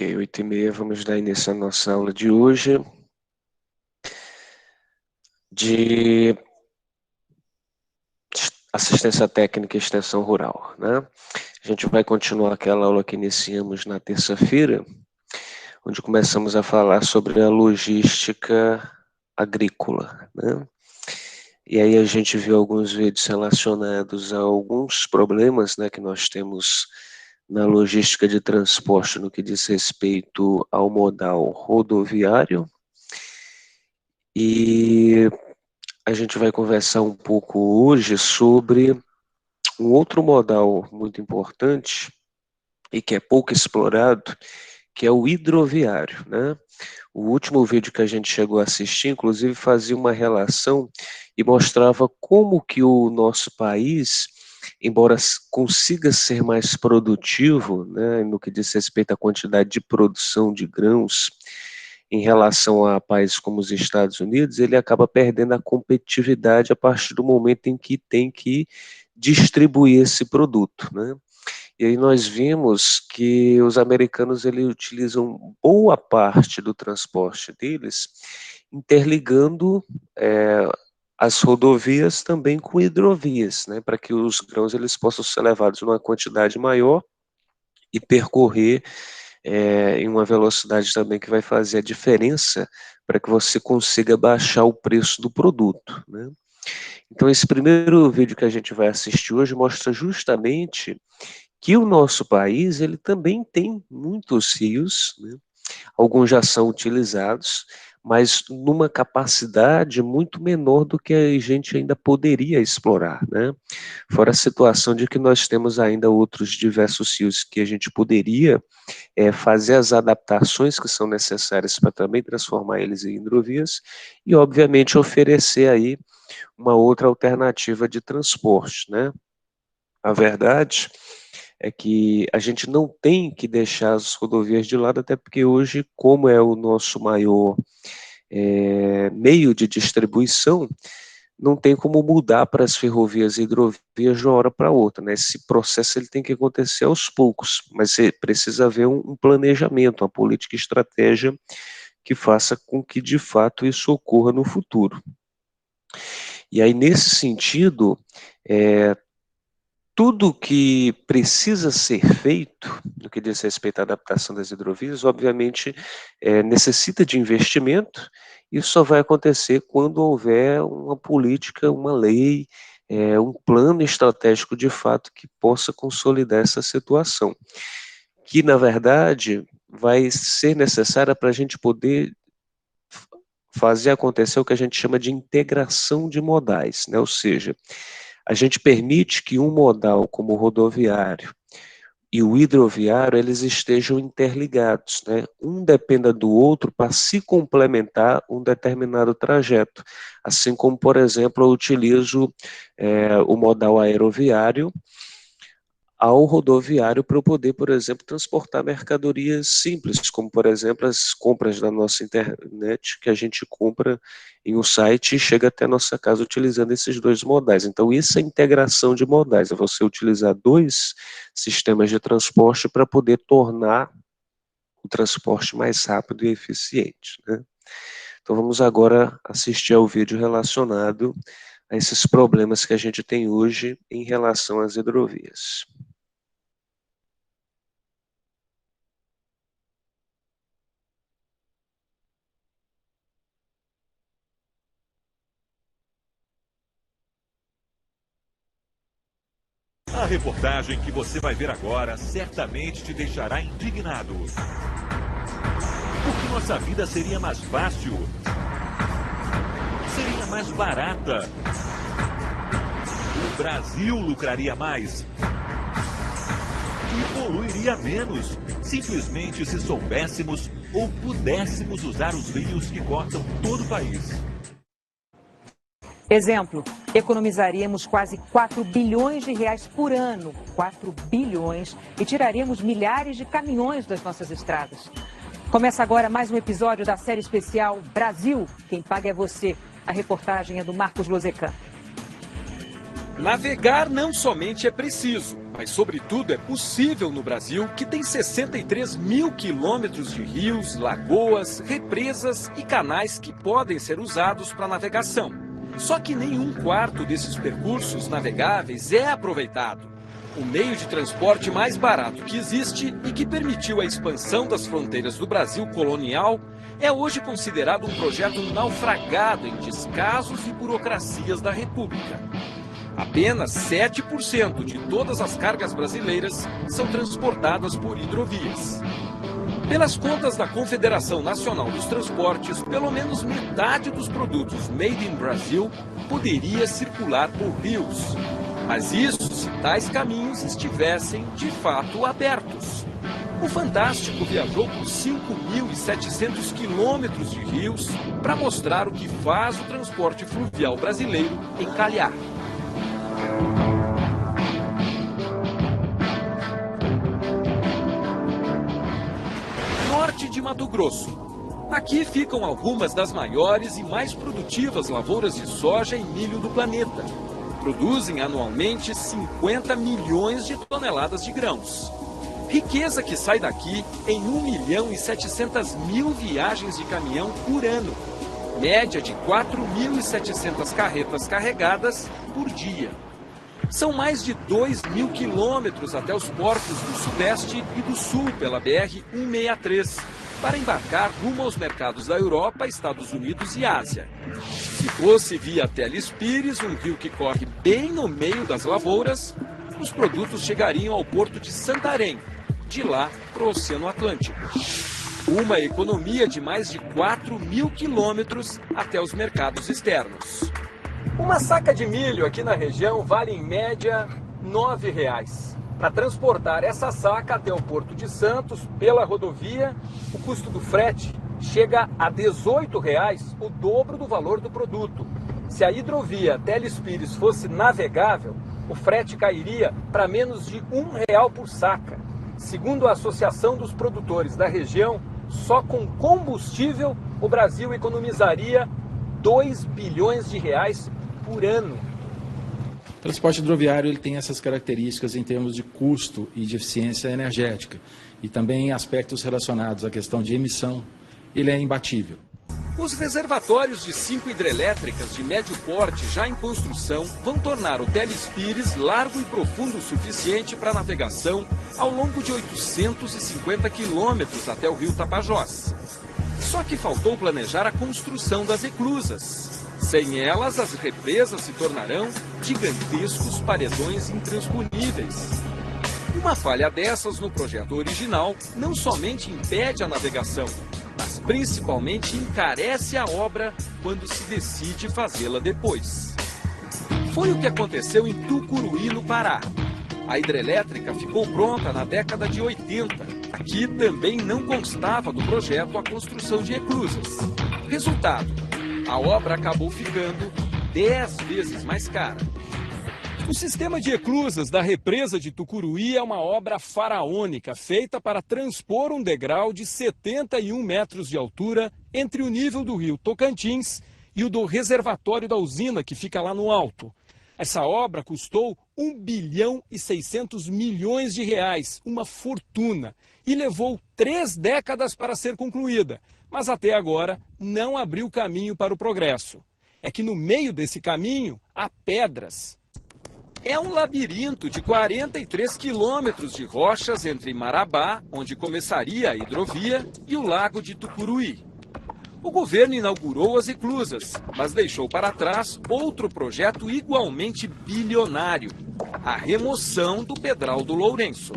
Ok, 8h30, vamos dar início à nossa aula de hoje de assistência técnica e extensão rural, né? A gente vai continuar aquela aula que iniciamos na terça-feira, onde começamos a falar sobre a logística agrícola, né? E aí a gente viu alguns vídeos relacionados a alguns problemas, né, que nós temos na logística de transporte no que diz respeito ao modal rodoviário. E a gente vai conversar um pouco hoje sobre um outro modal muito importante e que é pouco explorado, que é o hidroviário, né? O último vídeo que a gente chegou a assistir, inclusive, fazia uma relação e mostrava como que o nosso país, embora consiga ser mais produtivo, né, no que diz respeito à quantidade de produção de grãos, em relação a países como os Estados Unidos, ele acaba perdendo a competitividade a partir do momento em que tem que distribuir esse produto, né? E aí nós vimos que os americanos eles utilizam boa parte do transporte deles interligando as rodovias também com hidrovias, né, para que os grãos eles possam ser levados numa quantidade maior e percorrer em uma velocidade também que vai fazer a diferença para que você consiga baixar o preço do produto, né? Então esse primeiro vídeo que a gente vai assistir hoje mostra justamente que o nosso país ele também tem muitos rios, né? Alguns já são utilizados, mas numa capacidade muito menor do que a gente ainda poderia explorar, né? Fora a situação de que nós temos ainda outros diversos rios que a gente poderia fazer as adaptações que são necessárias para também transformar eles em hidrovias e, obviamente, oferecer aí uma outra alternativa de transporte, né? A verdade é que a gente não tem que deixar as rodovias de lado, até porque hoje, como é o nosso maior meio de distribuição, não tem como mudar para as ferrovias e hidrovias de uma hora para outra, né? Esse processo ele tem que acontecer aos poucos, mas você precisa haver um planejamento, uma política e estratégia que faça com que de fato isso ocorra no futuro. E aí nesse sentido, tudo que precisa ser feito, no que diz respeito à adaptação das hidrovias, obviamente necessita de investimento. Isso só vai acontecer quando houver uma política, uma lei, um plano estratégico de fato que possa consolidar essa situação, que na verdade vai ser necessária para a gente poder fazer acontecer o que a gente chama de integração de modais, né? Ou seja, a gente permite que um modal como o rodoviário e o hidroviário eles estejam interligados, né? Um dependa do outro para se complementar um determinado trajeto. Assim como, por exemplo, eu utilizo o modal aeroviário ao rodoviário para eu poder, por exemplo, transportar mercadorias simples, como, por exemplo, as compras da nossa internet, que a gente compra em um site e chega até a nossa casa utilizando esses dois modais. Então, isso é integração de modais, é você utilizar dois sistemas de transporte para poder tornar o transporte mais rápido e eficiente, né? Então, vamos agora assistir ao vídeo relacionado a esses problemas que a gente tem hoje em relação às hidrovias. A reportagem que você vai ver agora certamente te deixará indignado. Porque nossa vida seria mais fácil, seria mais barata. O Brasil lucraria mais e poluiria menos, simplesmente se soubéssemos ou pudéssemos usar os rios que cortam todo o país. Exemplo, economizaríamos quase 4 bilhões de reais por ano, 4 bilhões, e tiraríamos milhares de caminhões das nossas estradas. Começa agora mais um episódio da série especial Brasil, quem paga é você. A reportagem é do Marcos Lozecan. Navegar não somente é preciso, mas sobretudo é possível no Brasil, que tem 63 mil quilômetros de rios, lagoas, represas e canais que podem ser usados para navegação. Só que nem 1/4 desses percursos navegáveis é aproveitado. O meio de transporte mais barato que existe e que permitiu a expansão das fronteiras do Brasil colonial é hoje considerado um projeto naufragado em descasos e burocracias da República. Apenas 7% de todas as cargas brasileiras são transportadas por hidrovias. Pelas contas da Confederação Nacional dos Transportes, pelo menos metade dos produtos made in Brasil poderia circular por rios. Mas isso se tais caminhos estivessem, de fato, abertos. O Fantástico viajou por 5.700 quilômetros de rios para mostrar o que faz o transporte fluvial brasileiro encalhar. Norte de Mato Grosso. Aqui ficam algumas das maiores e mais produtivas lavouras de soja e milho do planeta. Produzem anualmente 50 milhões de toneladas de grãos. Riqueza que sai daqui em 1.700.000 viagens de caminhão por ano. Média de 4.700 carretas carregadas por dia. São mais de 2.000 quilômetros até os portos do Sudeste e do Sul pela BR-163, para embarcar rumo aos mercados da Europa, Estados Unidos e Ásia. Se fosse via Teles Pires, um rio que corre bem no meio das lavouras, os produtos chegariam ao porto de Santarém, de lá para o Oceano Atlântico. Uma economia de mais de 4.000 quilômetros até os mercados externos. Uma saca de milho aqui na região vale em média R$ 9,00. Para transportar essa saca até o Porto de Santos, pela rodovia, o custo do frete chega a R$ 18,00, o dobro do valor do produto. Se a hidrovia Teles Pires fosse navegável, o frete cairia para menos de R$ 1,00 por saca. Segundo a Associação dos Produtores da região, só com combustível o Brasil economizaria R$ 2 bilhões por ano. O transporte hidroviário ele tem essas características em termos de custo e de eficiência energética e também aspectos relacionados à questão de emissão. Ele é imbatível. Os reservatórios de 5 hidrelétricas de médio porte já em construção vão tornar o Teles Pires largo e profundo o suficiente para navegação ao longo de 850 quilômetros até o rio Tapajós. Só que faltou planejar a construção das eclusas. Sem elas, as represas se tornarão gigantescos paredões intransponíveis. Uma falha dessas no projeto original não somente impede a navegação, mas principalmente encarece a obra quando se decide fazê-la depois. Foi o que aconteceu em Tucuruí, no Pará. A hidrelétrica ficou pronta na década de 80. Aqui também não constava do projeto a construção de eclusas. Resultado, a obra acabou ficando 10 vezes mais cara. O sistema de eclusas da represa de Tucuruí é uma obra faraônica, feita para transpor um degrau de 71 metros de altura entre o nível do rio Tocantins e o do reservatório da usina, que fica lá no alto. Essa obra custou R$ 1,6 bilhão, uma fortuna, e levou 3 décadas para ser concluída, mas até agora não abriu caminho para o progresso. É que no meio desse caminho há pedras. É um labirinto de 43 quilômetros de rochas entre Marabá, onde começaria a hidrovia, e o lago de Tucuruí. O governo inaugurou as eclusas, mas deixou para trás outro projeto igualmente bilionário: a remoção do Pedral do Lourenço.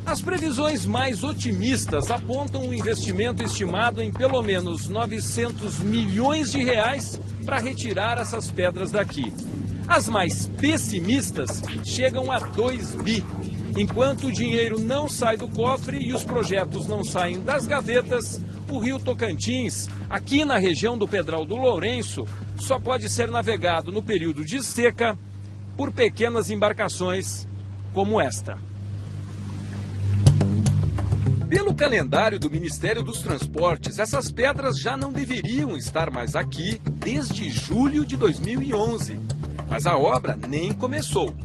As previsões mais otimistas apontam um investimento estimado em pelo menos R$ 900 milhões para retirar essas pedras daqui. As mais pessimistas chegam a 2 bi. Enquanto o dinheiro não sai do cofre e os projetos não saem das gavetas, o rio Tocantins, aqui na região do Pedral do Lourenço, só pode ser navegado no período de seca por pequenas embarcações como esta. Pelo calendário do Ministério dos Transportes, essas pedras já não deveriam estar mais aqui desde julho de 2011. Mas a obra nem começou.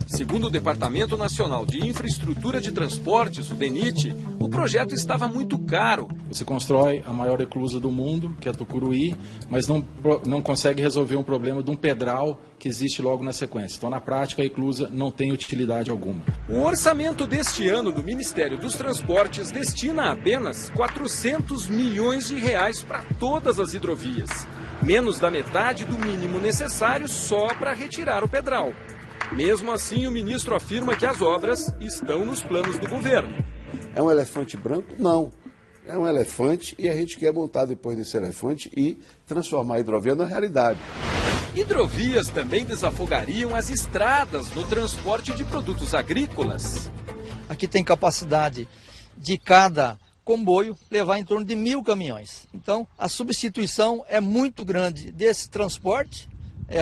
Segundo o Departamento Nacional de Infraestrutura de Transportes, o DENIT, o projeto estava muito caro. Você constrói a maior eclusa do mundo, que é a Tucuruí, mas não consegue resolver um problema de um pedral que existe logo na sequência. Então, na prática, a eclusa não tem utilidade alguma. O orçamento deste ano do Ministério dos Transportes destina apenas 400 milhões de reais para todas as hidrovias. Menos da metade do mínimo necessário só para retirar o pedral. Mesmo assim, o ministro afirma que as obras estão nos planos do governo. É um elefante branco? Não. É um elefante e a gente quer montar depois desse elefante e transformar a hidrovia na realidade. Hidrovias também desafogariam as estradas no transporte de produtos agrícolas. Aqui tem capacidade de cada comboio levar em torno de 1.000 caminhões. Então, a substituição é muito grande desse transporte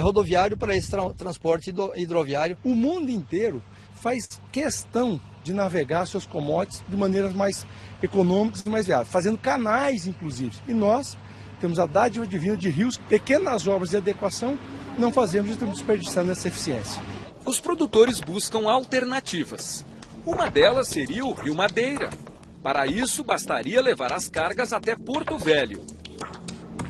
rodoviário para esse transporte hidroviário. O mundo inteiro faz questão de navegar seus commodities de maneiras mais econômicas e mais viáveis, fazendo canais, inclusive. E nós temos a dádiva divina de rios, pequenas obras de adequação, não fazemos e estamos desperdiçando essa eficiência. Os produtores buscam alternativas. Uma delas seria o Rio Madeira. Para isso, bastaria levar as cargas até Porto Velho.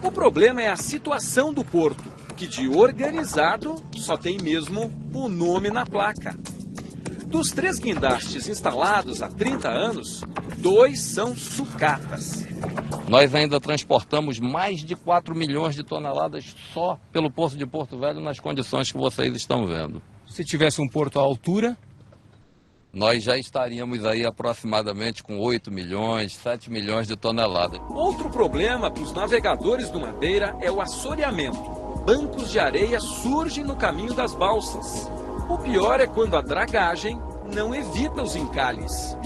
O problema é a situação do porto, que de organizado só tem mesmo o nome na placa. Dos 3 guindastes instalados há 30 anos, 2 são sucatas. Nós ainda transportamos mais de 4 milhões de toneladas só pelo Porto de Porto Velho nas condições que vocês estão vendo. Se tivesse um porto à altura, nós já estaríamos aí aproximadamente com 8 milhões, 7 milhões de toneladas. Outro problema para os navegadores do Madeira é o assoreamento. Bancos de areia surgem no caminho das balsas. O pior é quando a dragagem não evita os encalhes.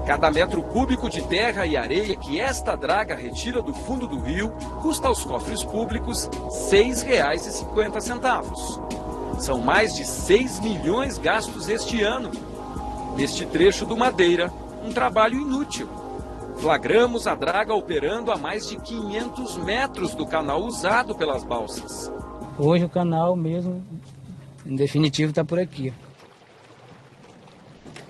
Cada metro cúbico de terra e areia que esta draga retira do fundo do rio custa aos cofres públicos R$ 6,50. São mais de 6 milhões gastos este ano. Neste trecho do Madeira, um trabalho inútil. Flagramos a draga operando a mais de 500 metros do canal usado pelas balsas. Hoje o canal mesmo, em definitivo, está por aqui.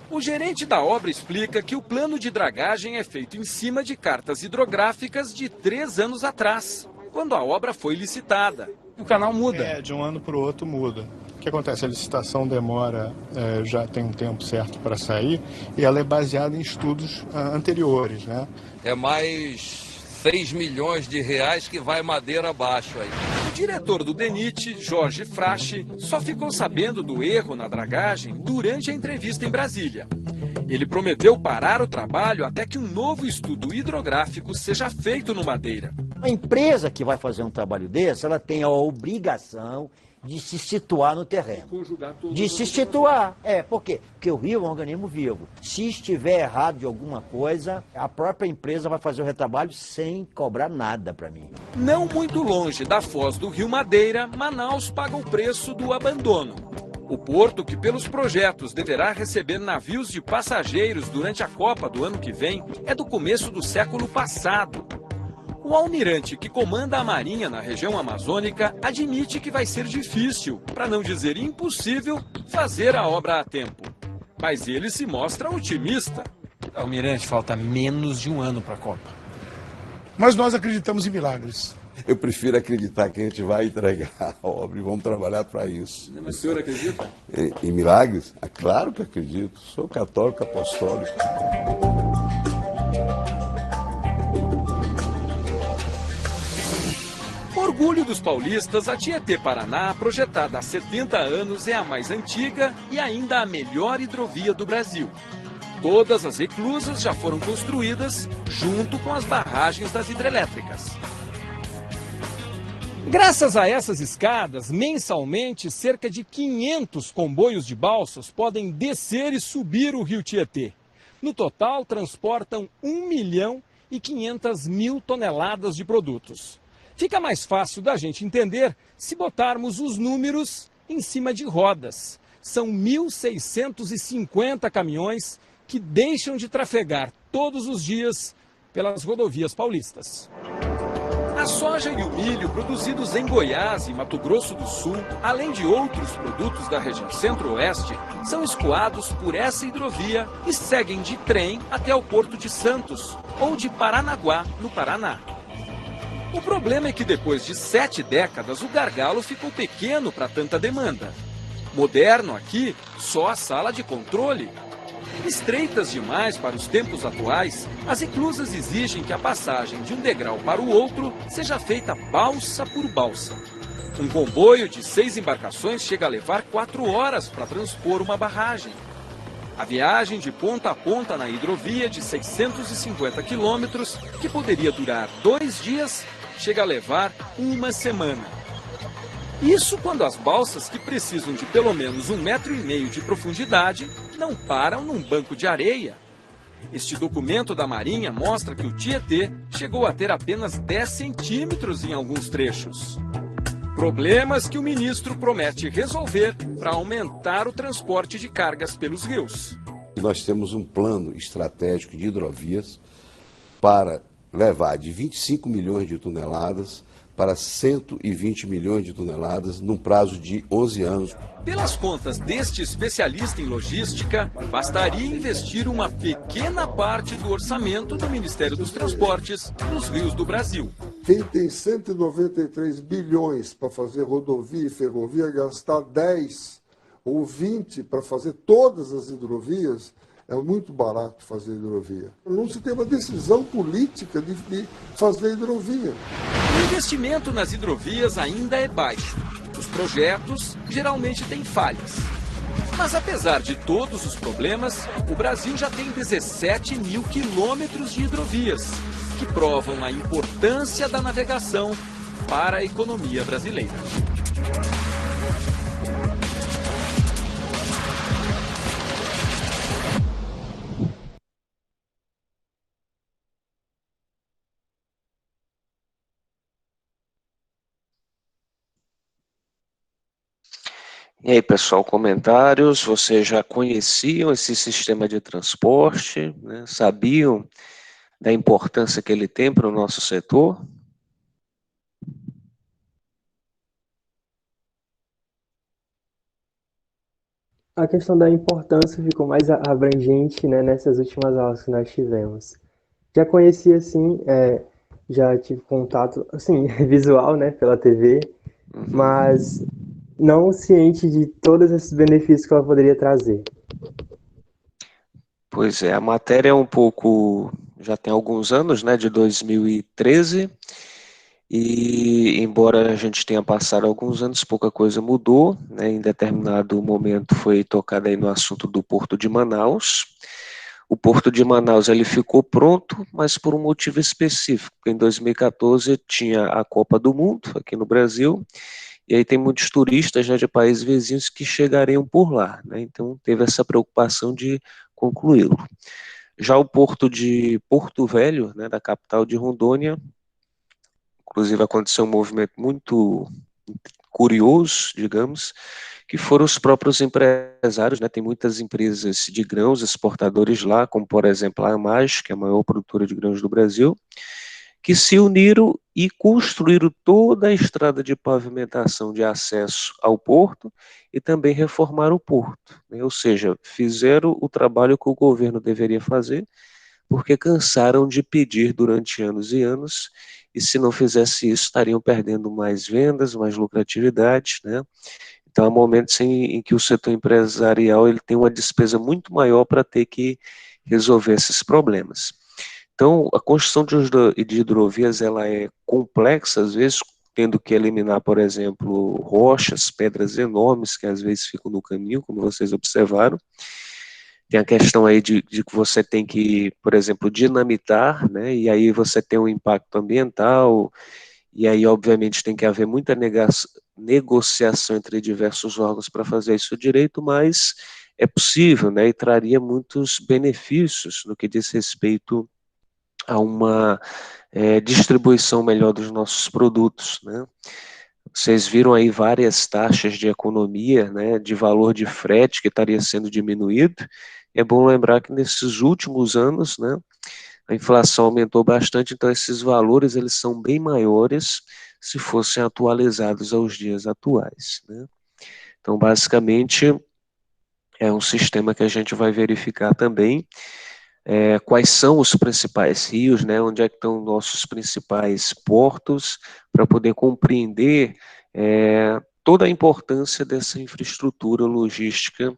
O gerente da obra explica que o plano de dragagem é feito em cima de cartas hidrográficas de 3 anos atrás, quando a obra foi licitada. O canal muda. De um ano para o outro muda. O que acontece? A licitação demora, já tem um tempo certo para sair, e ela é baseada em estudos anteriores, né? É mais 6 milhões de reais que vai madeira abaixo aí. O diretor do DENIT, Jorge Frache, só ficou sabendo do erro na dragagem durante a entrevista em Brasília. Ele prometeu parar o trabalho até que um novo estudo hidrográfico seja feito no Madeira. A empresa que vai fazer um trabalho desse, ela tem a obrigação de se situar no terreno. De se situar. Por quê? Porque o rio é um organismo vivo. Se estiver errado de alguma coisa, a própria empresa vai fazer o retrabalho sem cobrar nada para mim. Não muito longe da foz do Rio Madeira, Manaus paga o preço do abandono. O porto, que pelos projetos deverá receber navios de passageiros durante a Copa do ano que vem, é do começo do século passado. O almirante que comanda a Marinha na região amazônica admite que vai ser difícil, para não dizer impossível, fazer a obra a tempo. Mas ele se mostra otimista. Almirante, falta menos de um ano para a Copa. Mas nós acreditamos em milagres. Eu prefiro acreditar que a gente vai entregar a obra e vamos trabalhar para isso. Mas o senhor acredita? Em milagres? Claro que acredito. Sou católico apostólico. Orgulho dos paulistas, a Tietê-Paraná, projetada há 70 anos, é a mais antiga e ainda a melhor hidrovia do Brasil. Todas as reclusas já foram construídas junto com as barragens das hidrelétricas. Graças a essas escadas, mensalmente, cerca de 500 comboios de balsas podem descer e subir o rio Tietê. No total, transportam 1.500.000 toneladas de produtos. Fica mais fácil da gente entender se botarmos os números em cima de rodas. São 1.650 caminhões que deixam de trafegar todos os dias pelas rodovias paulistas. A soja e o milho produzidos em Goiás e Mato Grosso do Sul, além de outros produtos da região centro-oeste, são escoados por essa hidrovia e seguem de trem até o Porto de Santos ou de Paranaguá, no Paraná. O problema é que depois de 7 décadas o gargalo ficou pequeno para tanta demanda. Moderno aqui, só a sala de controle. Estreitas demais para os tempos atuais, as eclusas exigem que a passagem de um degrau para o outro seja feita balsa por balsa. Um comboio de 6 embarcações chega a levar 4 horas para transpor uma barragem. A viagem de ponta a ponta na hidrovia de 650 quilômetros, que poderia durar 2 dias, chega a levar 1 semana. Isso quando as balsas, que precisam de pelo menos 1,5 metros de profundidade, não param num banco de areia. Este documento da Marinha mostra que o Tietê chegou a ter apenas 10 centímetros em alguns trechos. Problemas que o ministro promete resolver para aumentar o transporte de cargas pelos rios. Nós temos um plano estratégico de hidrovias para levar de 25 milhões de toneladas para 120 milhões de toneladas num prazo de 11 anos. Pelas contas deste especialista em logística, bastaria investir uma pequena parte do orçamento do Ministério dos Transportes nos rios do Brasil. Quem tem 193 bilhões para fazer rodovia e ferrovia, gastar 10 ou 20 para fazer todas as hidrovias, é muito barato fazer hidrovia. Não se tem uma decisão política de fazer hidrovia. O investimento nas hidrovias ainda é baixo. Os projetos geralmente têm falhas. Mas apesar de todos os problemas, o Brasil já tem 17 mil quilômetros de hidrovias, que provam a importância da navegação para a economia brasileira. E aí, pessoal, comentários? Vocês já conheciam esse sistema de transporte, né? Sabiam da importância que ele tem para o nosso setor? A questão da importância ficou mais abrangente, né, nessas últimas aulas que nós tivemos. Já conhecia, sim, já tive contato, assim, visual, né, pela TV, mas não ciente de todos esses benefícios que ela poderia trazer. Pois é, a matéria é um pouco, já tem alguns anos, né, de 2013, e embora a gente tenha passado alguns anos, pouca coisa mudou, né, em determinado momento foi tocado aí no assunto do Porto de Manaus. O Porto de Manaus ele ficou pronto, mas por um motivo específico. Em 2014 tinha a Copa do Mundo aqui no Brasil, e aí tem muitos turistas, né, de países vizinhos que chegariam por lá, né, então teve essa preocupação de concluí-lo. Já o porto de Porto Velho, né, da capital de Rondônia, inclusive aconteceu um movimento muito curioso, digamos, que foram os próprios empresários, né, tem muitas empresas de grãos exportadores lá, como por exemplo a AMAG, que é a maior produtora de grãos do Brasil, que se uniram e construíram toda a estrada de pavimentação de acesso ao porto e também reformaram o porto, né? Ou seja, fizeram o trabalho que o governo deveria fazer, porque cansaram de pedir durante anos e anos, e se não fizesse isso, estariam perdendo mais vendas, mais lucratividade, né? Então, há momentos em que o setor empresarial ele tem uma despesa muito maior para ter que resolver esses problemas. Então, a construção de hidrovias ela é complexa, às vezes, tendo que eliminar, por exemplo, rochas, pedras enormes que às vezes ficam no caminho, como vocês observaram. Tem a questão aí de que você tem que, por exemplo, dinamitar, né, e aí você tem um impacto ambiental, e aí, obviamente, tem que haver muita negociação entre diversos órgãos para fazer isso direito, mas é possível, né, e traria muitos benefícios no que diz respeito a uma distribuição melhor dos nossos produtos, né? Vocês viram aí várias taxas de economia, né, de valor de frete que estaria sendo diminuído. É bom lembrar que nesses últimos anos, né, a inflação aumentou bastante, então esses valores eles são bem maiores se fossem atualizados aos dias atuais, né? Então, basicamente, é um sistema que a gente vai verificar também quais são os principais rios, né, onde é que estão nossos principais portos, para poder compreender toda a importância dessa infraestrutura logística,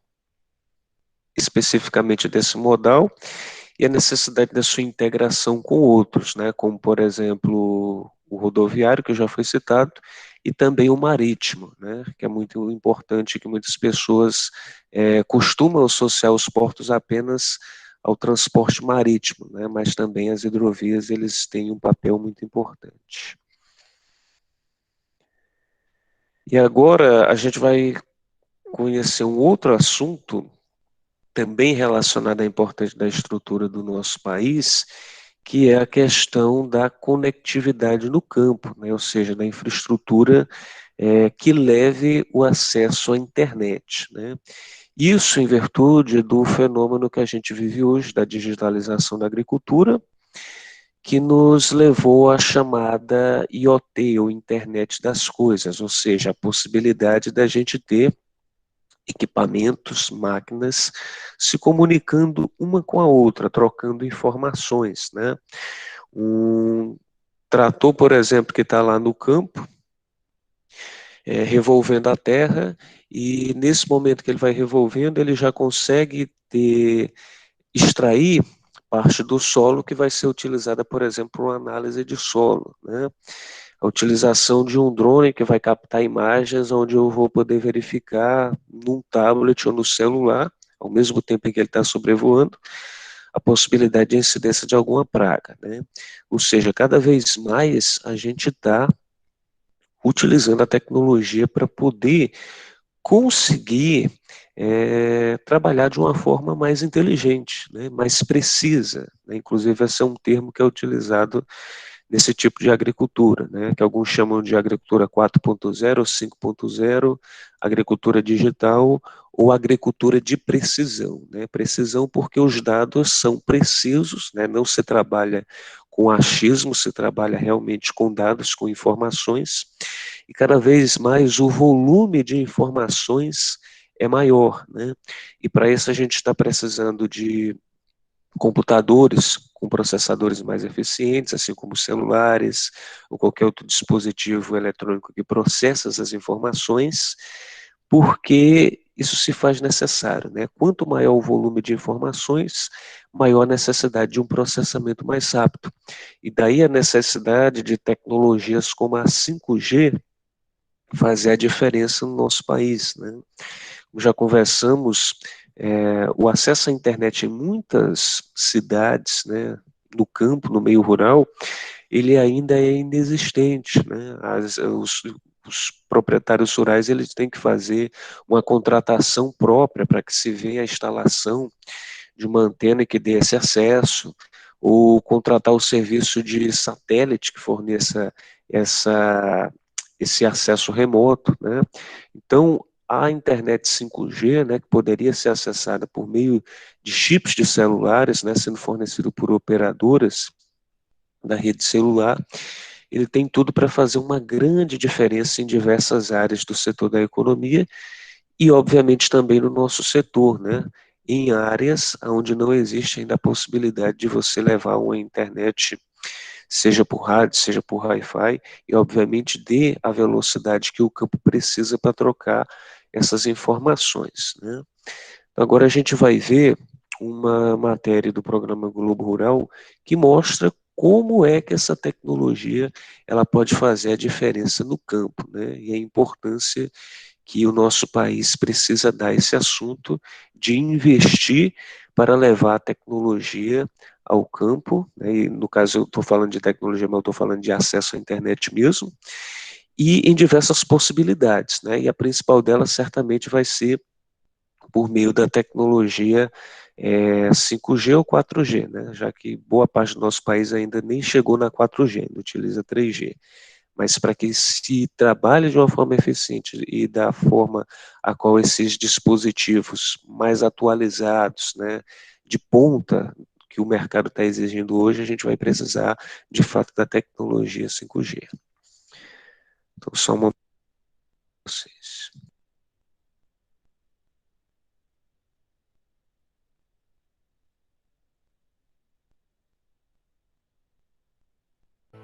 especificamente desse modal, e a necessidade da sua integração com outros, né, como, por exemplo, o rodoviário, que já foi citado, e também o marítimo, né, que é muito importante, que muitas pessoas costumam associar os portos apenas ao transporte marítimo, né, mas também as hidrovias eles têm um papel muito importante. E agora a gente vai conhecer um outro assunto também relacionado à importância da estrutura do nosso país, que é a questão da conectividade no campo, né, ou seja, da infraestrutura que leve o acesso à internet, né. Isso em virtude do fenômeno que a gente vive hoje, da digitalização da agricultura, que nos levou à chamada IoT, ou Internet das Coisas, ou seja, a possibilidade da gente ter equipamentos, máquinas, se comunicando uma com a outra, trocando informações, né? Um trator, por exemplo, que está lá no campo, revolvendo a terra, e nesse momento que ele vai revolvendo, ele já consegue extrair parte do solo que vai ser utilizada, por exemplo, para uma análise de solo, né? A utilização de um drone que vai captar imagens onde eu vou poder verificar num tablet ou no celular, ao mesmo tempo em que ele está sobrevoando, a possibilidade de incidência de alguma praga, né? Ou seja, cada vez mais a gente está utilizando a tecnologia para poder conseguir trabalhar de uma forma mais inteligente, né, mais precisa, né? Inclusive esse é um termo que é utilizado nesse tipo de agricultura, né, que alguns chamam de agricultura 4.0, 5.0, agricultura digital ou agricultura de precisão, né, precisão porque os dados são precisos, né, não se trabalha com achismo, se trabalha realmente com dados, com informações, e cada vez mais o volume de informações é maior, né? E para isso a gente está precisando de computadores com processadores mais eficientes, assim como celulares ou qualquer outro dispositivo eletrônico que processa essas informações, porque isso se faz necessário, né? Quanto maior o volume de informações, maior a necessidade de um processamento mais rápido. E daí a necessidade de tecnologias como a 5G fazer a diferença no nosso país, né? Já conversamos, o acesso à internet em muitas cidades, né, no campo, no meio rural, ele ainda é inexistente, né? Os proprietários rurais eles têm que fazer uma contratação própria para que se venha a instalação de uma antena que dê esse acesso, ou contratar o serviço de satélite que forneça esse acesso remoto, né? Então, a internet 5G, né, que poderia ser acessada por meio de chips de celulares, né, sendo fornecido por operadoras da rede celular, ele tem tudo para fazer uma grande diferença em diversas áreas do setor da economia e, obviamente, também no nosso setor, né, em áreas onde não existe ainda a possibilidade de você levar uma internet, seja por rádio, seja por Wi-Fi, e, obviamente, dê a velocidade que o campo precisa para trocar essas informações, né. Agora a gente vai ver uma matéria do programa Globo Rural que mostra como é que essa tecnologia ela pode fazer a diferença no campo, né, e a importância que o nosso país precisa dar a esse assunto de investir para levar a tecnologia ao campo, né, e no caso eu estou falando de tecnologia, mas eu estou falando de acesso à internet mesmo, e em diversas possibilidades, né, e a principal delas certamente vai ser por meio da tecnologia 5G ou 4G, né, já que boa parte do nosso país ainda nem chegou na 4G, ainda utiliza 3G. Mas para que se trabalhe de uma forma eficiente e da forma a qual esses dispositivos mais atualizados, né, de ponta, que o mercado está exigindo hoje, a gente vai precisar, de fato, da tecnologia 5G. Então, só uma... vocês.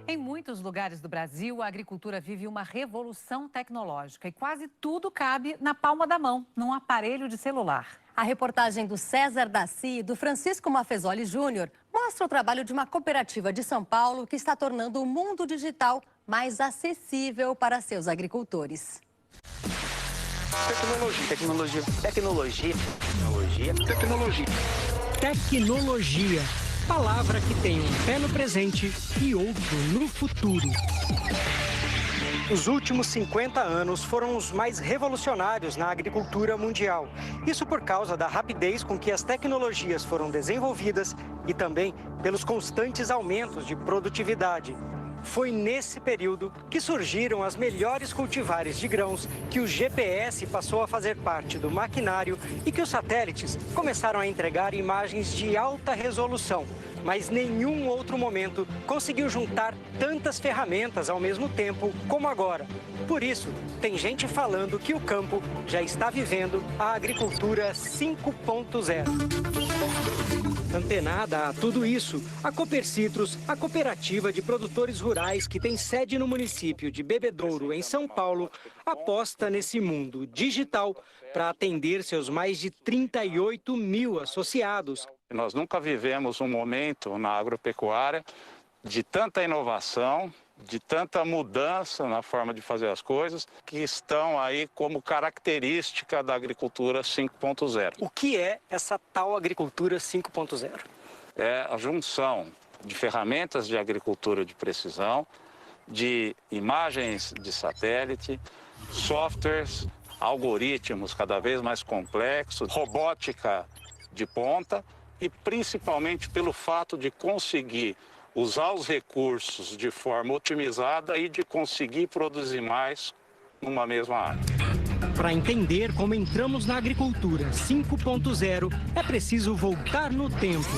Em muitos lugares do Brasil, a agricultura vive uma revolução tecnológica e quase tudo cabe na palma da mão, num aparelho de celular. A reportagem do César Daci e do Francisco Mafezoli Júnior mostra o trabalho de uma cooperativa de São Paulo que está tornando o mundo digital mais acessível para seus agricultores. Tecnologia. Palavra que tem um pé no presente e outro no futuro. Os últimos 50 anos foram os mais revolucionários na agricultura mundial. Isso por causa da rapidez com que as tecnologias foram desenvolvidas e também pelos constantes aumentos de produtividade. Foi nesse período que surgiram as melhores cultivares de grãos, que o GPS passou a fazer parte do maquinário e que os satélites começaram a entregar imagens de alta resolução. Mas nenhum outro momento conseguiu juntar tantas ferramentas ao mesmo tempo como agora. Por isso, tem gente falando que o campo já está vivendo a agricultura 5.0. Antenada a tudo isso, a Copercitros, a cooperativa de produtores rurais que tem sede no município de Bebedouro, em São Paulo, aposta nesse mundo digital para atender seus mais de 38 mil associados. Nós nunca vivemos um momento na agropecuária de tanta inovação, de tanta mudança na forma de fazer as coisas, que estão aí como característica da agricultura 5.0. O que é essa tal agricultura 5.0? É a junção de ferramentas de agricultura de precisão, de imagens de satélite, softwares, algoritmos cada vez mais complexos, robótica de ponta e principalmente pelo fato de conseguir usar os recursos de forma otimizada e de conseguir produzir mais numa mesma área. Para entender como entramos na agricultura 5.0, é preciso voltar no tempo.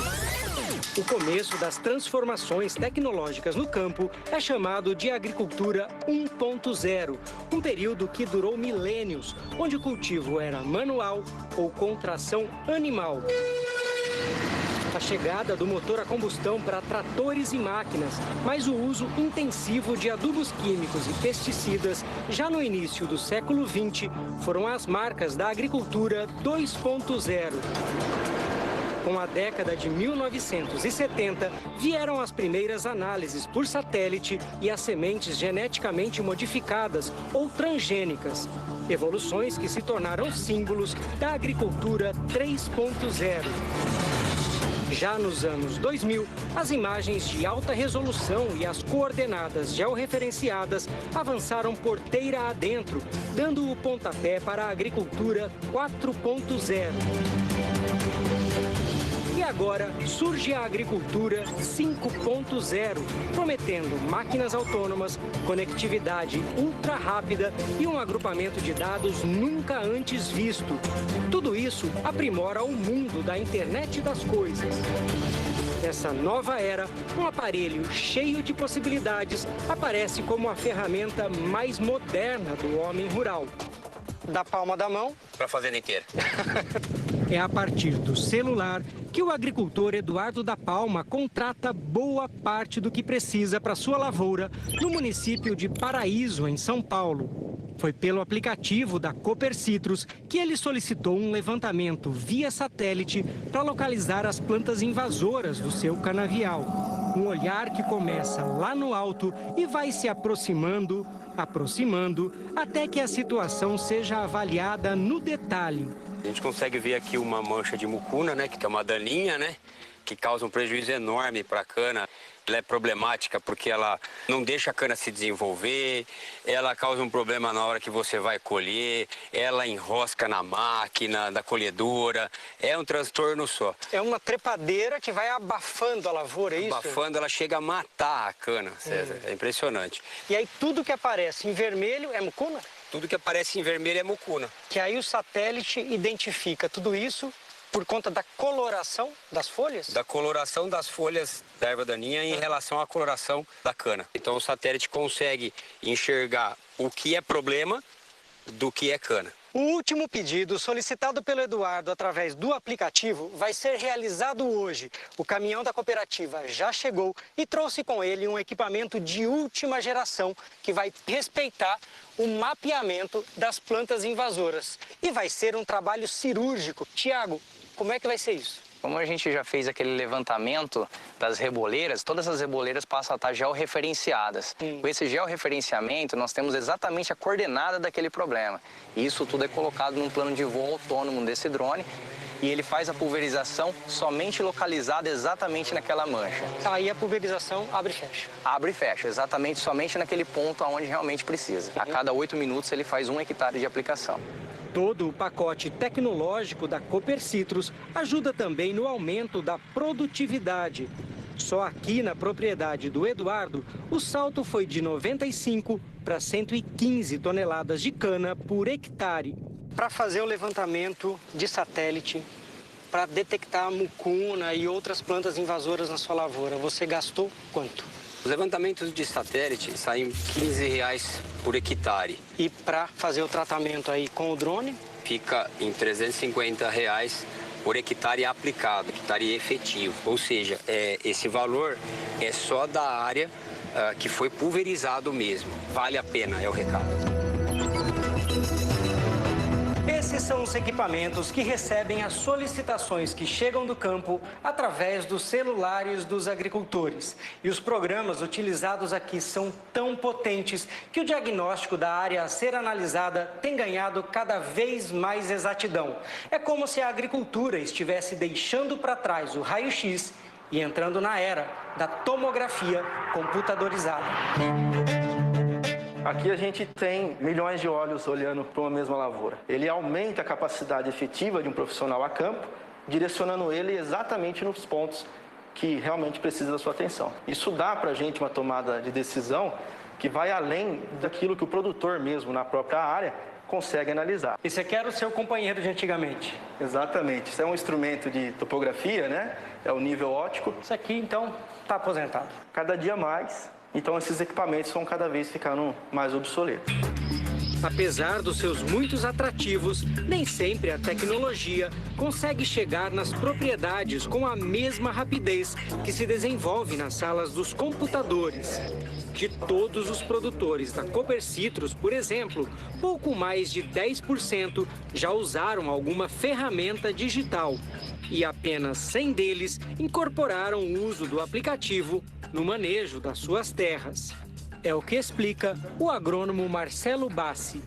O começo das transformações tecnológicas no campo é chamado de agricultura 1.0, um período que durou milênios, onde o cultivo era manual ou com tração animal. A chegada do motor a combustão para tratores e máquinas, mas o uso intensivo de adubos químicos e pesticidas já no início do século XX foram as marcas da agricultura 2.0. Com a década de 1970, vieram as primeiras análises por satélite e as sementes geneticamente modificadas ou transgênicas. Evoluções que se tornaram símbolos da agricultura 3.0. Já nos anos 2000, as imagens de alta resolução e as coordenadas georreferenciadas avançaram porteira adentro, dando o pontapé para a agricultura 4.0. E agora surge a agricultura 5.0, prometendo máquinas autônomas, conectividade ultra rápida e um agrupamento de dados nunca antes visto. Tudo isso aprimora o mundo da internet das coisas. Nessa nova era, um aparelho cheio de possibilidades aparece como a ferramenta mais moderna do homem rural. Da palma da mão para a fazenda inteira. É a partir do celular que o agricultor Eduardo da Palma contrata boa parte do que precisa para sua lavoura no município de Paraíso, em São Paulo. Foi pelo aplicativo da Copercitros que ele solicitou um levantamento via satélite para localizar as plantas invasoras do seu canavial. Um olhar que começa lá no alto e vai se aproximando, até que a situação seja avaliada no detalhe. A gente consegue ver aqui uma mancha de mucuna, né, que é uma daninha, né, que causa um prejuízo enorme para a cana. Ela é problemática porque ela não deixa a cana se desenvolver, ela causa um problema na hora que você vai colher, ela enrosca na máquina da colhedora, é um transtorno só. É uma trepadeira que vai abafando a lavoura, é isso? Abafando, ela chega a matar a cana, César, é impressionante. E aí tudo que aparece em vermelho é mucuna? Tudo que aparece em vermelho é mucuna. Que aí o satélite identifica tudo isso Por conta da coloração das folhas? Da coloração das folhas da erva daninha em relação à coloração da cana. Então o satélite consegue enxergar o que é problema do que é cana. O último pedido, solicitado pelo Eduardo através do aplicativo, vai ser realizado hoje. O caminhão da cooperativa já chegou e trouxe com ele um equipamento de última geração que vai respeitar o mapeamento das plantas invasoras. E vai ser um trabalho cirúrgico. Tiago, como é que vai ser isso? Como a gente já fez aquele levantamento das reboleiras, todas as reboleiras passam a estar georreferenciadas. Com esse georreferenciamento, nós temos exatamente a coordenada daquele problema. E isso tudo é colocado num plano de voo autônomo desse drone e ele faz a pulverização somente localizada exatamente naquela mancha. Aí a pulverização abre e fecha. Abre e fecha, exatamente somente naquele ponto onde realmente precisa. A cada 8 minutos ele faz 1 hectare de aplicação. Todo o pacote tecnológico da Copercitros ajuda também no aumento da produtividade. Só aqui na propriedade do Eduardo, o salto foi de 95 para 115 toneladas de cana por hectare. Para fazer o levantamento de satélite, para detectar a mucuna e outras plantas invasoras na sua lavoura, você gastou quanto? Os levantamentos de satélite saem R$15 por hectare. E para fazer o tratamento aí com o drone? Fica em R$350 por hectare aplicado, hectare efetivo. Ou seja, esse valor é só da área que foi pulverizado mesmo. Vale a pena, é o recado. Esses são os equipamentos que recebem as solicitações que chegam do campo através dos celulares dos agricultores. E os programas utilizados aqui são tão potentes que o diagnóstico da área a ser analisada tem ganhado cada vez mais exatidão. É como se a agricultura estivesse deixando para trás o raio-x e entrando na era da tomografia computadorizada. Aqui a gente tem milhões de olhos olhando para uma mesma lavoura. Ele aumenta a capacidade efetiva de um profissional a campo, direcionando ele exatamente nos pontos que realmente precisa da sua atenção. Isso dá para a gente uma tomada de decisão que vai além daquilo que o produtor mesmo, na própria área, consegue analisar. E você quer o seu companheiro de antigamente? Exatamente. Isso é um instrumento de topografia, né? É o nível óptico. Isso aqui, então, está aposentado. Cada dia mais. Então, esses equipamentos vão cada vez ficando mais obsoletos. Apesar dos seus muitos atrativos, nem sempre a tecnologia consegue chegar nas propriedades com a mesma rapidez que se desenvolve nas salas dos computadores. De todos os produtores da Copercitros, por exemplo, pouco mais de 10% já usaram alguma ferramenta digital. E apenas 100 deles incorporaram o uso do aplicativo no manejo das suas terras. É o que explica o agrônomo Marcelo Bassi.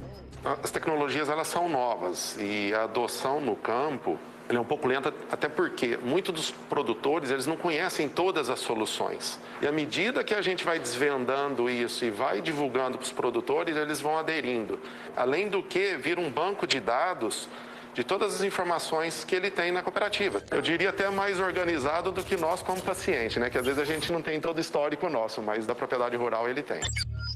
As tecnologias elas são novas e a adoção no campo é um pouco lenta, até porque muitos dos produtores eles não conhecem todas as soluções. E à medida que a gente vai desvendando isso e vai divulgando para os produtores, eles vão aderindo. Além do que, vira um banco de dados de todas as informações que ele tem na cooperativa. Eu diria até mais organizado do que nós como paciente, né? Que às vezes a gente não tem todo o histórico nosso, mas da propriedade rural ele tem.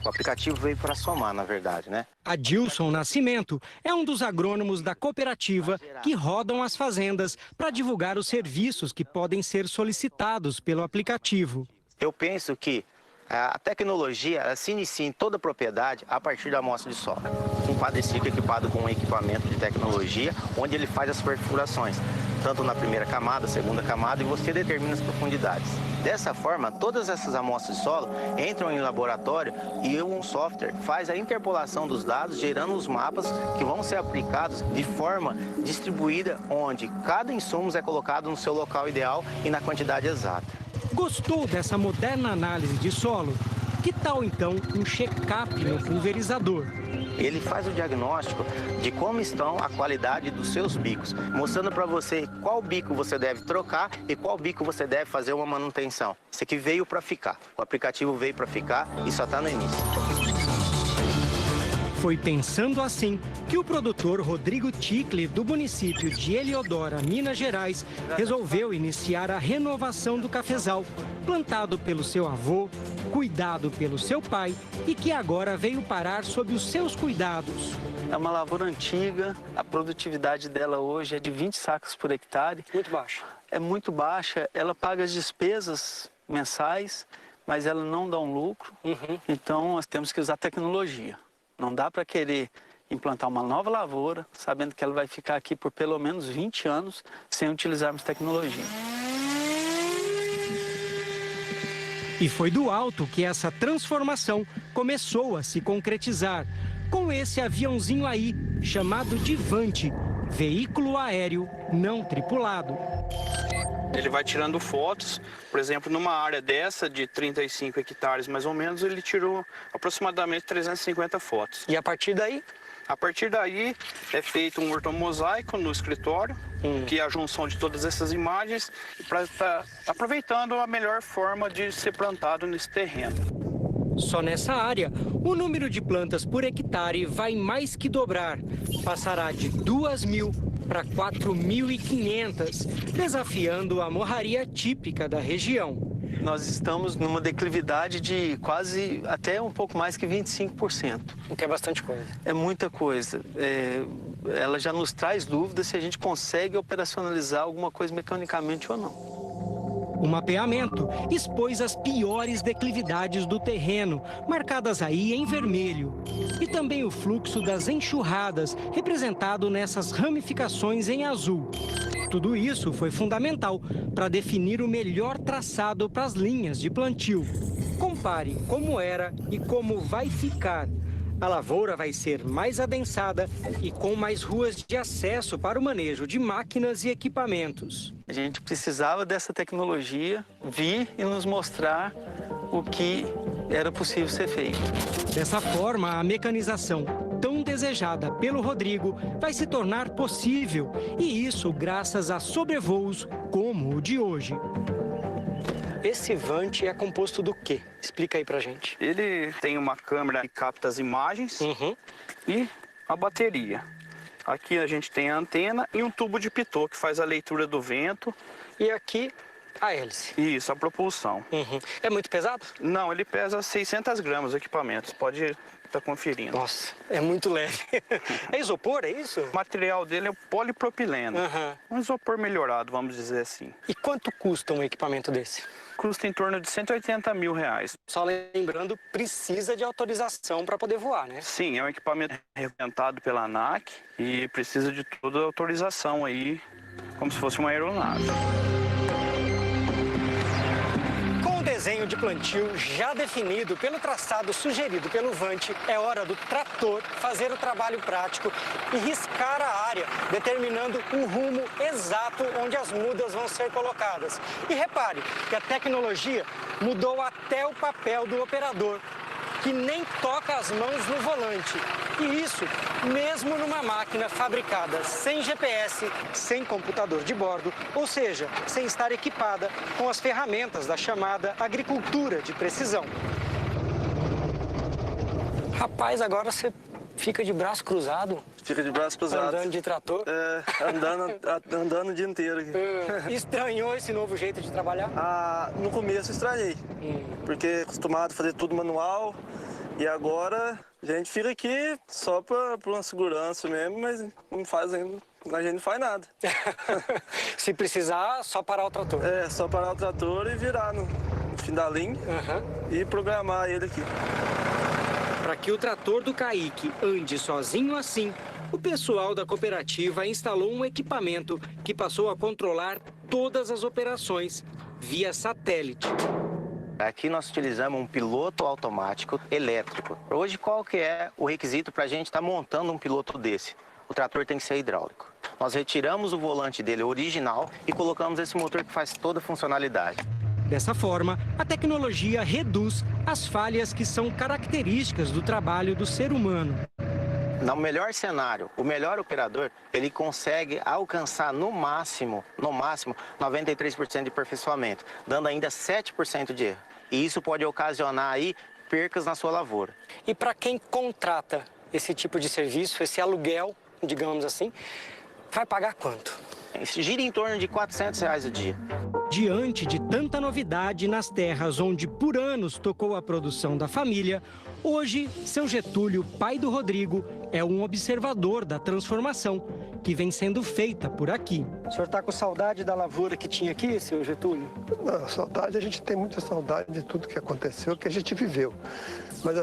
O aplicativo veio para somar, na verdade, né? Adilson Nascimento é um dos agrônomos da cooperativa que rodam as fazendas para divulgar os serviços que podem ser solicitados pelo aplicativo. Eu penso que a tecnologia se inicia em toda a propriedade a partir da amostra de solo. Um quadriciclo equipado com um equipamento de tecnologia, onde ele faz as perfurações, tanto na primeira camada, segunda camada, e você determina as profundidades. Dessa forma, todas essas amostras de solo entram em laboratório e um software faz a interpolação dos dados, gerando os mapas que vão ser aplicados de forma distribuída, onde cada insumo é colocado no seu local ideal e na quantidade exata. Gostou dessa moderna análise de solo? Que tal, então, um check-up no pulverizador? Ele faz o diagnóstico de como estão a qualidade dos seus bicos, mostrando para você qual bico você deve trocar e qual bico você deve fazer uma manutenção. Isso aqui veio para ficar. O aplicativo veio para ficar e só está no início. Foi pensando assim que o produtor Rodrigo Ticle, do município de Heliodora, Minas Gerais, resolveu iniciar a renovação do cafezal, plantado pelo seu avô, cuidado pelo seu pai e que agora veio parar sob os seus cuidados. É uma lavoura antiga, a produtividade dela hoje é de 20 sacas por hectare. Muito baixa. É muito baixa, ela paga as despesas mensais, mas ela não dá um lucro. Então nós temos que usar tecnologia. Não dá para querer implantar uma nova lavoura, sabendo que ela vai ficar aqui por pelo menos 20 anos sem utilizarmos tecnologia. E foi do alto que essa transformação começou a se concretizar, com esse aviãozinho aí, chamado de Vante, veículo aéreo não tripulado. Ele vai tirando fotos, por exemplo, numa área dessa de 35 hectares mais ou menos, ele tirou aproximadamente 350 fotos. E a partir daí? A partir daí é feito um ortomosaico no escritório, que é a junção de todas essas imagens, para estar aproveitando a melhor forma de ser plantado nesse terreno. Só nessa área, o número de plantas por hectare vai mais que dobrar. Passará de 2.000 para 4.500, desafiando a morraria típica da região. Nós estamos numa declividade de quase, até um pouco mais que 25%. O que é bastante coisa. É muita coisa. Ela já nos traz dúvidas se a gente consegue operacionalizar alguma coisa mecanicamente ou não. O mapeamento expôs as piores declividades do terreno, marcadas aí em vermelho. E também o fluxo das enxurradas, representado nessas ramificações em azul. Tudo isso foi fundamental para definir o melhor traçado para as linhas de plantio. Compare como era e como vai ficar. A lavoura vai ser mais adensada e com mais ruas de acesso para o manejo de máquinas e equipamentos. A gente precisava dessa tecnologia vir e nos mostrar o que era possível ser feito. Dessa forma, a mecanização tão desejada pelo Rodrigo vai se tornar possível, e isso graças a sobrevoos como o de hoje. Esse Vante é composto do quê? Explica aí pra gente. Ele tem uma câmera que capta as imagens e a bateria. Aqui a gente tem a antena e um tubo de pitot que faz a leitura do vento. E aqui a hélice. Isso, a propulsão. É muito pesado? Não, ele pesa 600 gramas o equipamento. Você pode estar conferindo. Nossa, é muito leve. É isopor, é isso? O material dele é polipropileno. Um isopor melhorado, vamos dizer assim. E quanto custa um equipamento desse? Custa em torno de R$180 mil. Só lembrando, precisa de autorização para poder voar, né? Sim, é um equipamento regulamentado pela ANAC e precisa de toda a autorização aí, como se fosse uma aeronave. Com o desenho de plantio já definido pelo traçado sugerido pelo Vante, é hora do trator fazer o trabalho prático e riscar a área, determinando um rumo exato onde as mudas vão ser colocadas. E repare que a tecnologia mudou até o papel do operador, que nem toca as mãos no volante. E isso mesmo numa máquina fabricada sem GPS, sem computador de bordo, ou seja, sem estar equipada com as ferramentas da chamada agricultura de precisão. Rapaz, agora você fica de braço cruzado. Fica de braço cruzado. Andando de trator? Andando o dia inteiro aqui. Estranhou esse novo jeito de trabalhar? No começo estranhei, porque acostumado a fazer tudo manual, e agora a gente fica aqui só por uma segurança mesmo, mas não faz ainda, a gente não faz nada. Se precisar, só parar o trator. É, só parar o trator e virar no fim da linha e programar ele aqui. Para que o trator do Kaique ande sozinho assim, o pessoal da cooperativa instalou um equipamento que passou a controlar todas as operações via satélite. Aqui nós utilizamos um piloto automático elétrico. Hoje, qual que é o requisito para a gente estar montando um piloto desse? O trator tem que ser hidráulico. Nós retiramos o volante dele original e colocamos esse motor que faz toda a funcionalidade. Dessa forma, a tecnologia reduz as falhas que são características do trabalho do ser humano. No melhor cenário, o melhor operador, ele consegue alcançar no máximo 93% de aperfeiçoamento, dando ainda 7% de erro. E isso pode ocasionar aí percas na sua lavoura. E para quem contrata esse tipo de serviço, esse aluguel, digamos assim, vai pagar quanto? Gira em torno de R$400 o dia. Diante de tanta novidade nas terras onde por anos tocou a produção da família, hoje, seu Getúlio, pai do Rodrigo, é um observador da transformação que vem sendo feita por aqui. O senhor está com saudade da lavoura que tinha aqui, seu Getúlio? Não, saudade, a gente tem muita saudade de tudo que aconteceu, que a gente viveu. Mas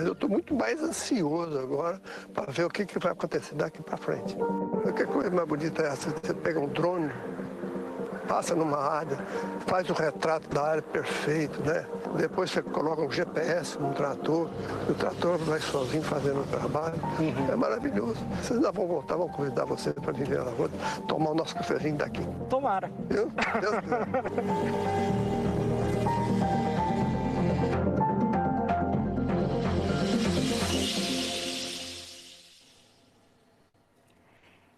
eu estou muito mais ansioso agora para ver o que vai acontecer daqui para frente. Que coisa mais bonita é essa? Você pega um drone, passa numa área, faz o retrato da área perfeito, né? Depois você coloca um GPS no trator, o trator vai sozinho fazendo o trabalho. É maravilhoso. Vocês ainda vão voltar, vão convidar você para viver lá, tomar o nosso cafezinho daqui. Tomara. Deus quiser.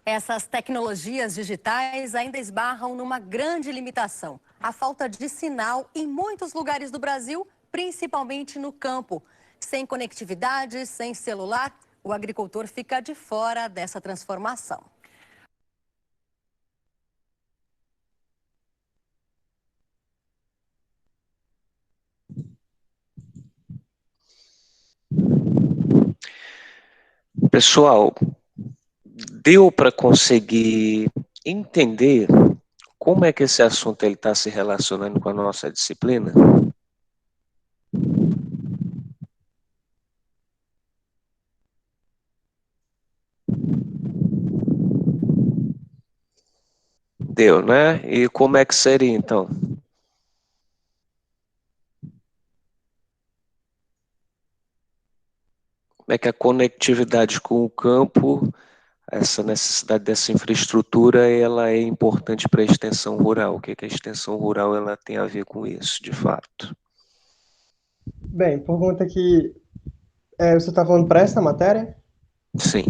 Essas tecnologias digitais ainda esbarram numa grande limitação: a falta de sinal em muitos lugares do Brasil, principalmente no campo. Sem conectividade, sem celular, o agricultor fica de fora dessa transformação. Pessoal, deu para conseguir entender como é que esse assunto está se relacionando com a nossa disciplina? Deu, né? E como é que seria, então? Como é que a conectividade com o campo, essa necessidade dessa infraestrutura, ela é importante para a extensão rural? O que a extensão rural ela tem a ver com isso, de fato? Bem, por conta que você está falando para essa matéria? Sim.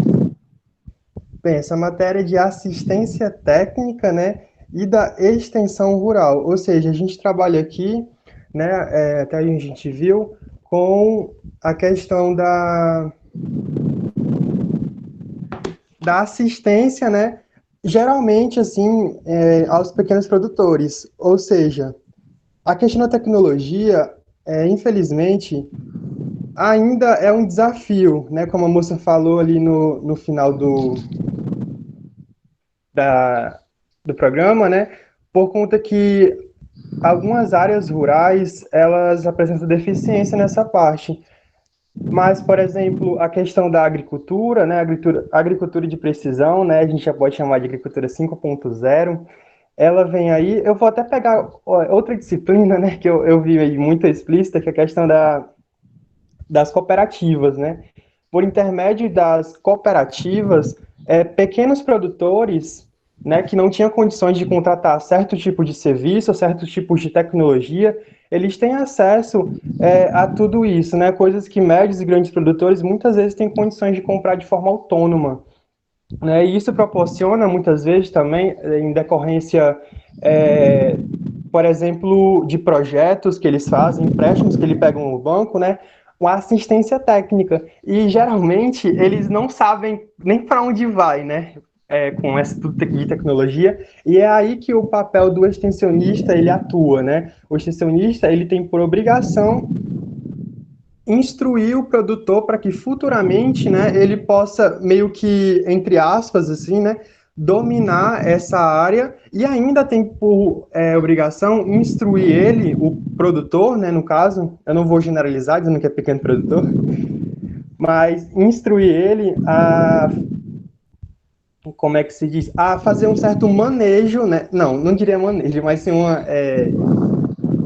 Bem, essa matéria é de assistência técnica, né, e da extensão rural. Ou seja, a gente trabalha aqui, né, até a gente viu, com a questão da assistência, né, geralmente, assim, aos pequenos produtores. Ou seja, a questão da tecnologia, infelizmente, ainda é um desafio, né, como a moça falou ali no final do programa, né, por conta que algumas áreas rurais, elas apresentam deficiência nessa parte. Mas, por exemplo, a questão da agricultura, né, agricultura de precisão, né, a gente já pode chamar de agricultura 5.0, ela vem aí. Eu vou até pegar outra disciplina, né, que eu vi aí muito explícita, que é a questão das cooperativas, né. Por intermédio das cooperativas, pequenos produtores, né, que não tinham condições de contratar certo tipo de serviço, certos tipos de tecnologia, eles têm acesso a tudo isso, né, coisas que médios e grandes produtores muitas vezes têm condições de comprar de forma autônoma, né, e isso proporciona muitas vezes também, em decorrência, por exemplo, de projetos que eles fazem, empréstimos que eles pegam no banco, né, uma assistência técnica, e geralmente eles não sabem nem para onde vai, né, com essa tudo de tecnologia, e é aí que o papel do extensionista ele atua, né? O extensionista ele tem por obrigação instruir o produtor para que futuramente, né, ele possa meio que, entre aspas, assim, né, dominar essa área, e ainda tem por obrigação instruir ele, o produtor, né, no caso, eu não vou generalizar dizendo que é pequeno produtor, mas instruir ele a, como é que se diz, a fazer um certo manejo, né, não diria manejo, mas sim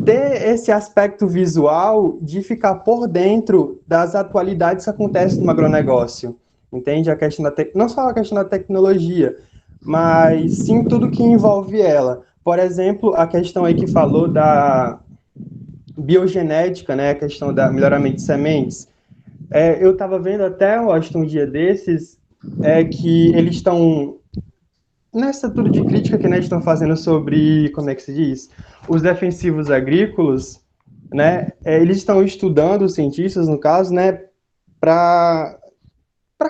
ter esse aspecto visual de ficar por dentro das atualidades que acontecem no agronegócio, entende? A questão não só a questão da tecnologia, mas sim tudo que envolve ela. Por exemplo, a questão aí que falou da biogenética, né, a questão da melhoramento de sementes. Eu estava vendo até, eu acho, um dia desses, que eles estão, nessa tudo de crítica que eles estão fazendo sobre, como é que se diz, os defensivos agrícolas, né, eles estão estudando, os cientistas, no caso, né, para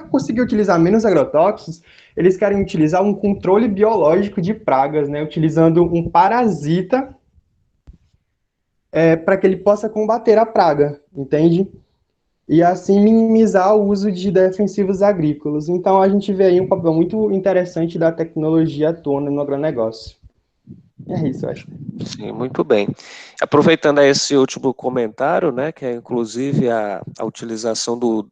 conseguir utilizar menos agrotóxicos, eles querem utilizar um controle biológico de pragas, né, utilizando um parasita para que ele possa combater a praga, entende? E assim minimizar o uso de defensivos agrícolas. Então a gente vê aí um papel muito interessante da tecnologia atuando no agronegócio. É isso, eu acho. Sim, muito bem. Aproveitando esse último comentário, né, que é inclusive a utilização do...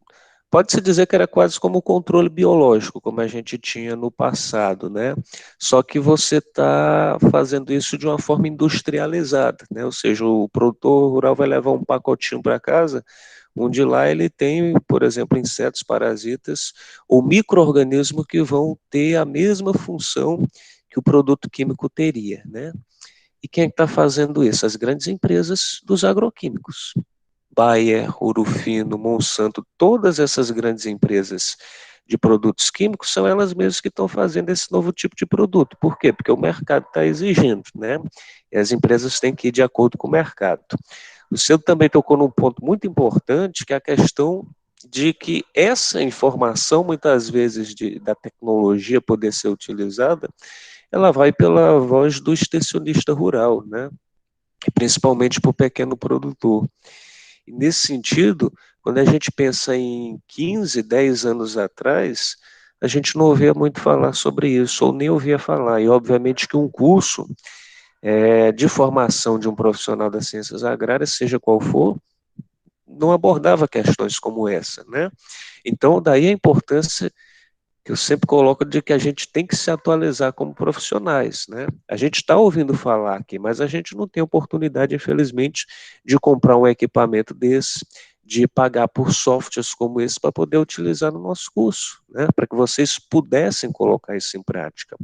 Pode-se dizer que era quase como o controle biológico, como a gente tinha no passado, né? Só que você está fazendo isso de uma forma industrializada, né? Ou seja, o produtor rural vai levar um pacotinho para casa, onde lá ele tem, por exemplo, insetos, parasitas ou micro-organismos que vão ter a mesma função que o produto químico teria, né? E quem está fazendo isso? As grandes empresas dos agroquímicos. Bayer, Ouro Fino, Monsanto, todas essas grandes empresas de produtos químicos são elas mesmas que estão fazendo esse novo tipo de produto. Por quê? Porque o mercado está exigindo, né? E as empresas têm que ir de acordo com o mercado. O senhor também tocou num ponto muito importante, que é a questão de que essa informação, muitas vezes, da tecnologia poder ser utilizada, ela vai pela voz do extensionista rural, né? Principalmente para o pequeno produtor. E nesse sentido, quando a gente pensa em 15, 10 anos atrás, a gente não ouvia muito falar sobre isso, ou nem ouvia falar. E obviamente que um curso de formação de um profissional das ciências agrárias, seja qual for, não abordava questões como essa, né? Então, daí a importância que eu sempre coloco de que a gente tem que se atualizar como profissionais, né? A gente está ouvindo falar aqui, mas a gente não tem oportunidade, infelizmente, de comprar um equipamento desse, de pagar por softwares como esse para poder utilizar no nosso curso, né? Para que vocês pudessem colocar isso em prática.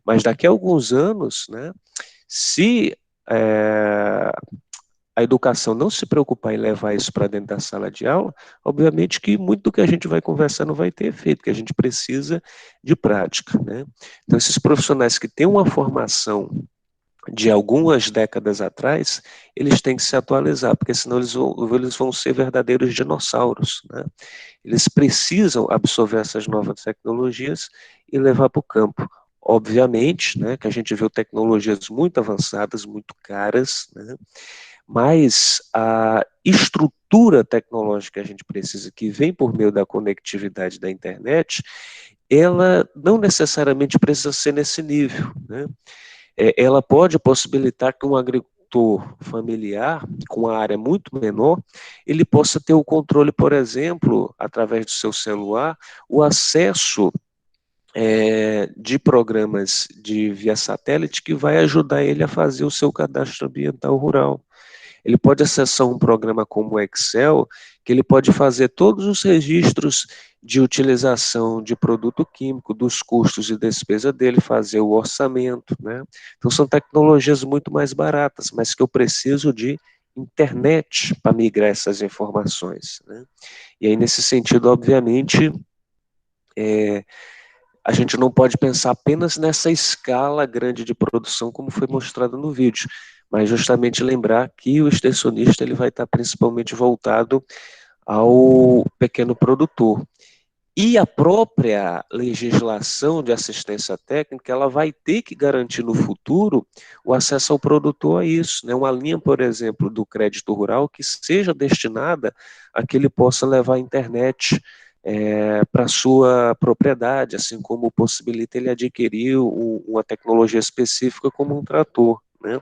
Mas daqui a alguns anos, né? Se a educação não se preocupar em levar isso para dentro da sala de aula, obviamente que muito do que a gente vai conversar não vai ter efeito, porque a gente precisa de prática, né? Então, esses profissionais que têm uma formação de algumas décadas atrás, eles têm que se atualizar, porque senão eles vão ser verdadeiros dinossauros, né? Eles precisam absorver essas novas tecnologias e levar para o campo. Obviamente, né, que a gente viu tecnologias muito avançadas, muito caras, né? Mas a estrutura tecnológica que a gente precisa, que vem por meio da conectividade da internet, ela não necessariamente precisa ser nesse nível, né? Ela pode possibilitar que um agricultor familiar, com uma área muito menor, ele possa ter o controle, por exemplo, através do seu celular, o acesso de programas via satélite que vai ajudar ele a fazer o seu cadastro ambiental rural. Ele pode acessar um programa como o Excel, que ele pode fazer todos os registros de utilização de produto químico, dos custos de despesa dele, fazer o orçamento, né? Então são tecnologias muito mais baratas, mas que eu preciso de internet para migrar essas informações, né? E aí, nesse sentido, obviamente, a gente não pode pensar apenas nessa escala grande de produção, como foi mostrado no vídeo, mas justamente lembrar que o extensionista ele vai estar principalmente voltado ao pequeno produtor. E a própria legislação de assistência técnica, ela vai ter que garantir no futuro o acesso ao produtor a isso, né? Uma linha, por exemplo, do crédito rural que seja destinada a que ele possa levar a internet para a sua propriedade, assim como possibilita ele adquirir uma tecnologia específica como um trator, né?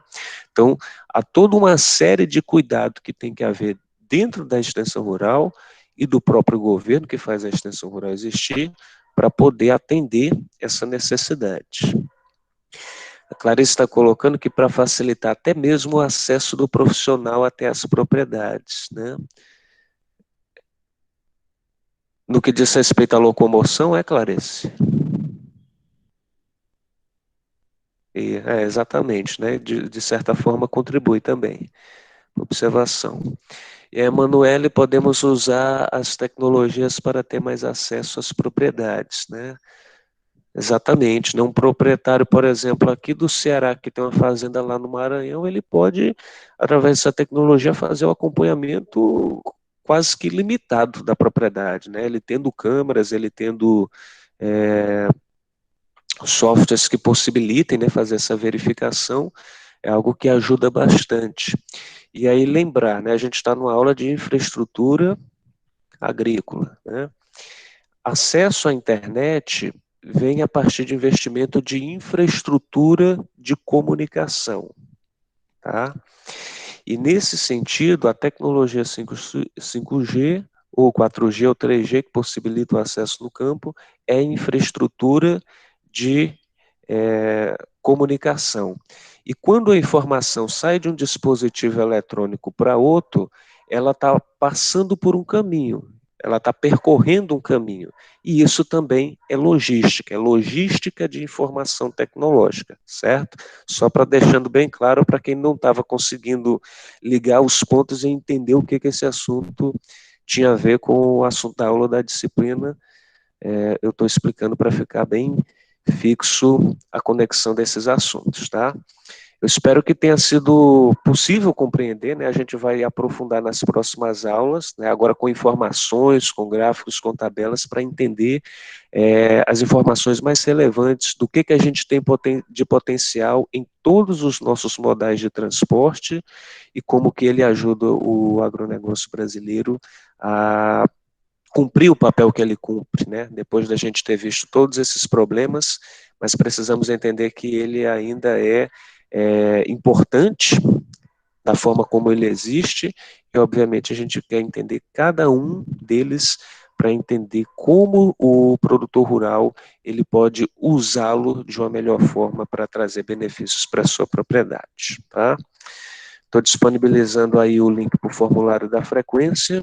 Então, há toda uma série de cuidados que tem que haver dentro da extensão rural e do próprio governo que faz a extensão rural existir para poder atender essa necessidade. A Clarice está colocando que para facilitar até mesmo o acesso do profissional até as propriedades, né? No que diz respeito à locomoção, Clarice? Exatamente, né? De certa forma contribui também. Observação. E a Emanuele, podemos usar as tecnologias para ter mais acesso às propriedades, né? Exatamente, né? Um proprietário, por exemplo, aqui do Ceará, que tem uma fazenda lá no Maranhão, ele pode, através dessa tecnologia, fazer o acompanhamento quase que limitado da propriedade, né? Ele tendo câmeras, ele tendo softwares que possibilitem, né, fazer essa verificação, é algo que ajuda bastante. E aí lembrar, né, a gente está numa aula de infraestrutura agrícola, né? Acesso à internet vem a partir de investimento de infraestrutura de comunicação, tá? E nesse sentido, a tecnologia 5G, ou 4G ou 3G, que possibilita o acesso no campo, é infraestrutura de comunicação. E quando a informação sai de um dispositivo eletrônico para outro, ela está passando por um caminho, ela está percorrendo um caminho. E isso também é logística de informação tecnológica, certo? Só para deixando bem claro para quem não estava conseguindo ligar os pontos e entender o que esse assunto tinha a ver com o assunto da aula da disciplina, eu estou explicando para ficar bem fixo a conexão desses assuntos, tá? Eu espero que tenha sido possível compreender, né? A gente vai aprofundar nas próximas aulas, né? Agora com informações, com gráficos, com tabelas, para entender as informações mais relevantes do que a gente tem de potencial em todos os nossos modais de transporte e como que ele ajuda o agronegócio brasileiro a cumprir o papel que ele cumpre, né? Depois da gente ter visto todos esses problemas, mas precisamos entender que ele ainda é importante da forma como ele existe, e obviamente a gente quer entender cada um deles para entender como o produtor rural ele pode usá-lo de uma melhor forma para trazer benefícios para a sua propriedade, tá? Estou disponibilizando aí o link para o formulário da frequência.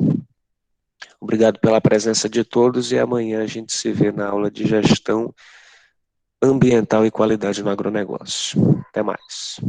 Obrigado pela presença de todos e amanhã a gente se vê na aula de gestão ambiental e qualidade no agronegócio. Até mais.